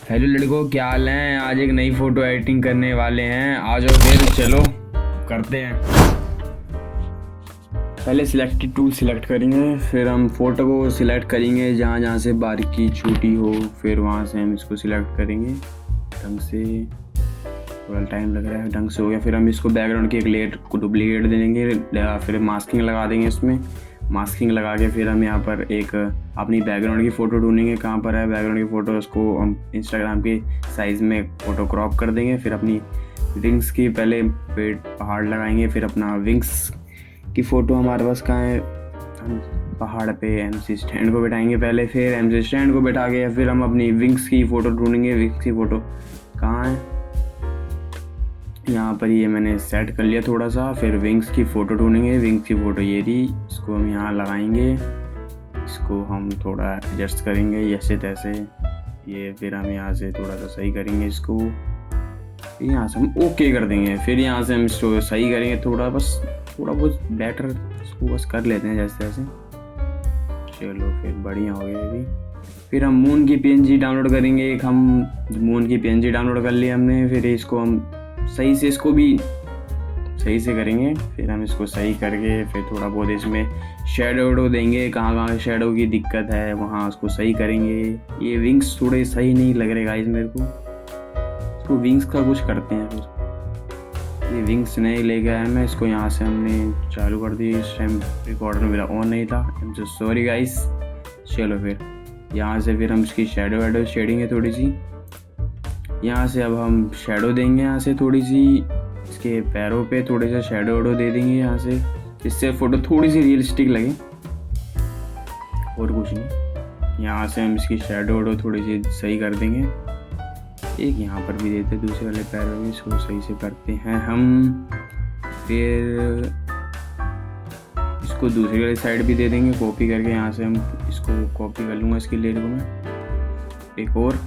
Hello लड़कों, क्या हाल है। आज एक नई फोटो एडिटिंग करने वाले हैं। आ जाओ फिर, चलो करते हैं। पहले सिलेक्टेड टूल सिलेक्ट करेंगे, फिर हम फोटो को सिलेक्ट करेंगे जहाँ जहाँ से बारीकी छूटी हो, फिर वहाँ से हम इसको सिलेक्ट करेंगे ढंग से। थोड़ा टाइम लग रहा है, ढंग से हो गया। फिर हम इसको बैकग्राउंड की एक लेयर को डुप्लीकेट दे देंगे, फिर मास्किंग लगा देंगे इसमें। मास्किंग लगा के फिर हम यहाँ पर एक अपनी बैकग्राउंड की फ़ोटो ढूंढेंगे। कहाँ पर है बैकग्राउंड की फ़ोटो, उसको हम इंस्टाग्राम के साइज़ में फ़ोटो क्रॉप कर देंगे। फिर अपनी विंग्स की पहले पेड़ पहाड़ लगाएंगे, फिर अपना विंग्स की फ़ोटो हमारे पास कहाँ है, हम पहाड़ पे एमसी स्टैंड को बैठाएंगे पहले। फिर एमसी स्टैंड को बैठा के फिर हम अपनी विंग्स की फ़ोटो ढूंढेंगे। विंग्स की फ़ोटो कहाँ है, यहाँ पर ये मैंने सेट कर लिया थोड़ा सा। फिर विंग्स की फ़ोटो ढूंढेंगे, विंग्स की फ़ोटो ये रही, इसको हम यहाँ लगाएंगे। इसको हम थोड़ा एडजस्ट करेंगे जैसे तैसे ये। फिर हम यहाँ से थोड़ा सा सही करेंगे इसको, फिर यहाँ से हम ओके कर देंगे। फिर यहाँ से हम इसको सही करेंगे थोड़ा, बस थोड़ा बहुत बेटर इसको बस कर लेते हैं जैसे तैसे। चलो फिर बढ़िया हो गया अभी। फिर हम मून की पीएनजी डाउनलोड करेंगे। एक हम मून की पीएनजी डाउनलोड कर लिया हमने। फिर इसको हम सही से, इसको भी सही से करेंगे। फिर हम इसको सही करके फिर थोड़ा बहुत इसमें शेडो वेडो देंगे, कहाँ कहाँ शेडो की दिक्कत है वहाँ उसको सही करेंगे। ये विंग्स थोड़े सही नहीं लग रहे गाइस मेरे को, इसको विंग्स का कुछ करते हैं। फिर ये विंग्स नहीं ले गया है मैं, इसको यहाँ से हमने चालू कर दी। इस टाइम रिकॉर्डर मेरा ऑन नहीं था, I am so sorry guys. चलो फिर यहाँ से फिर हम इसकी शेडो वेडो शेडिंग है थोड़ी सी। यहाँ से अब हम शेडो देंगे, यहाँ से थोड़ी सी इसके पैरों पे थोड़े सा शेडो वेडो दे देंगे यहाँ से, जिससे फ़ोटो थोड़ी सी रियलिस्टिक लगे, और कुछ नहीं। यहाँ से हम इसकी शेडो वेडो थोड़ी सी सही कर देंगे। एक यहाँ पर भी देते, दूसरे वाले पैरों में इसको सही से करते हैं हम। फिर इसको दूसरी वाली साइड भी दे देंगे कॉपी करके। यहाँ से हम इसको कॉपी कर लूँगा इसकी लेयर को मैं। एक और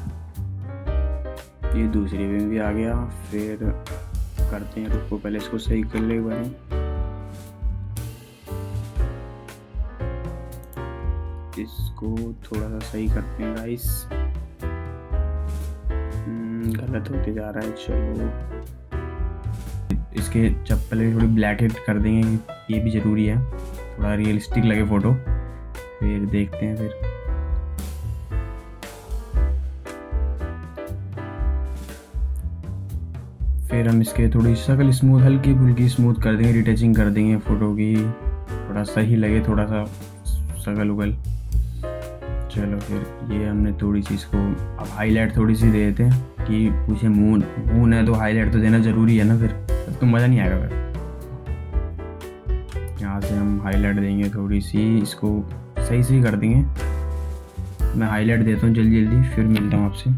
ये दूसरी विंग भी आ गया। फिर करते हैं, रुको पहले इसको सही कर ले एक बार। इसको थोड़ा सा सही करते हैं गाइस, गलत होते जा रहा है। चलो इसके चप्पल भी थोड़ी ब्लैक हेड कर देंगे, ये भी ज़रूरी है, थोड़ा रियलिस्टिक लगे फ़ोटो। फिर देखते हैं फिर हम इसके थोड़ी शक्ल स्मूथ, हल्की फुल्की स्मूथ कर देंगे, रिटचिंग कर देंगे फ़ोटो की, थोड़ा सही लगे, थोड़ा सा शक्ल उगल। चलो फिर ये हमने थोड़ी सी इसको अब हाईलाइट थोड़ी सी दे देते हैं कि पूछे मून है तो हाईलाइट तो देना ज़रूरी है ना, फिर तो मज़ा नहीं आएगा। फिर यहाँ से हम हाईलाइट देंगे थोड़ी सी, इसको सही सही कर देंगे। मैं हाईलाइट देता हूँ जल्दी जल्दी, फिर मिलता हूँ आपसे।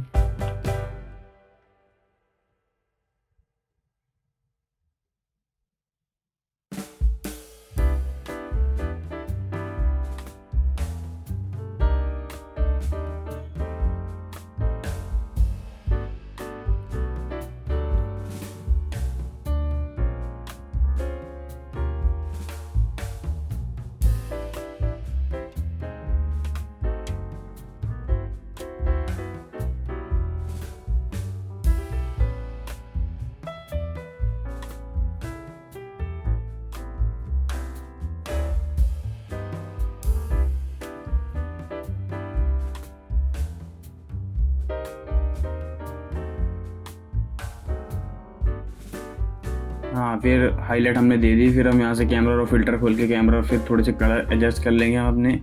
हाँ फिर हाईलाइट हमने दे दी। फिर हम यहाँ से कैमरा और फिल्टर खोल के कैमरा और फिर थोड़े से कलर एडजस्ट कर लेंगे हम अपने,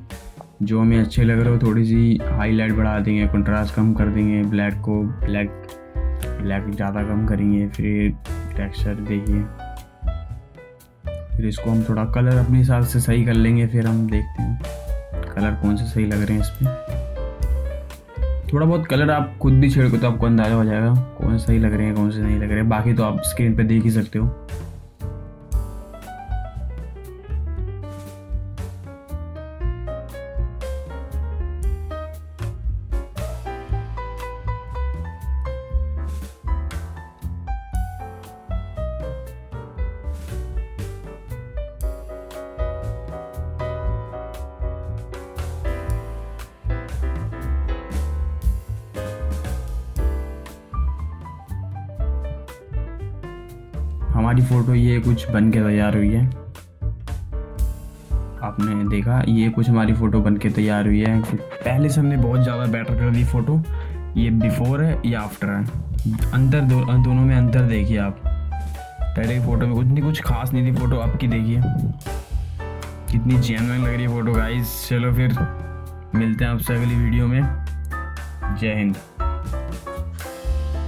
जो हमें अच्छे लग रहे हो। थोड़ी सी हाईलाइट बढ़ा देंगे, कंट्रास्ट कम कर देंगे, ब्लैक को ब्लैक ज़्यादा कम करेंगे। फिर टेक्सचर देखिए, फिर इसको हम थोड़ा कलर अपने हिसाब से सही कर लेंगे। फिर हम देखते हैं कलर कौन से सही लग रहे हैं इस पर। थोड़ा बहुत कलर आप खुद भी छेड़ के तो आपको अंदाज़ा हो जाएगा कौन से सही लग रहे हैं कौन से नहीं लग रहे हैं। बाकी तो आप स्क्रीन पे देख ही सकते हो। हमारी फ़ोटो ये कुछ बन के तैयार हुई है। आपने देखा ये कुछ हमारी फ़ोटो बन के तैयार हुई है। पहले से हमने बहुत ज़्यादा बेटर कर दी फ़ोटो। ये बिफ़ोर है, ये आफ्टर है। अंतर दोनों में अंतर देखिए आप। पहले की फ़ोटो में कुछ खास नहीं थी फ़ोटो, आपकी देखिए कितनी जेन्युइन लग रही है फ़ोटो गाइस। चलो फिर मिलते हैं आपसे अगली वीडियो में। जय हिंद।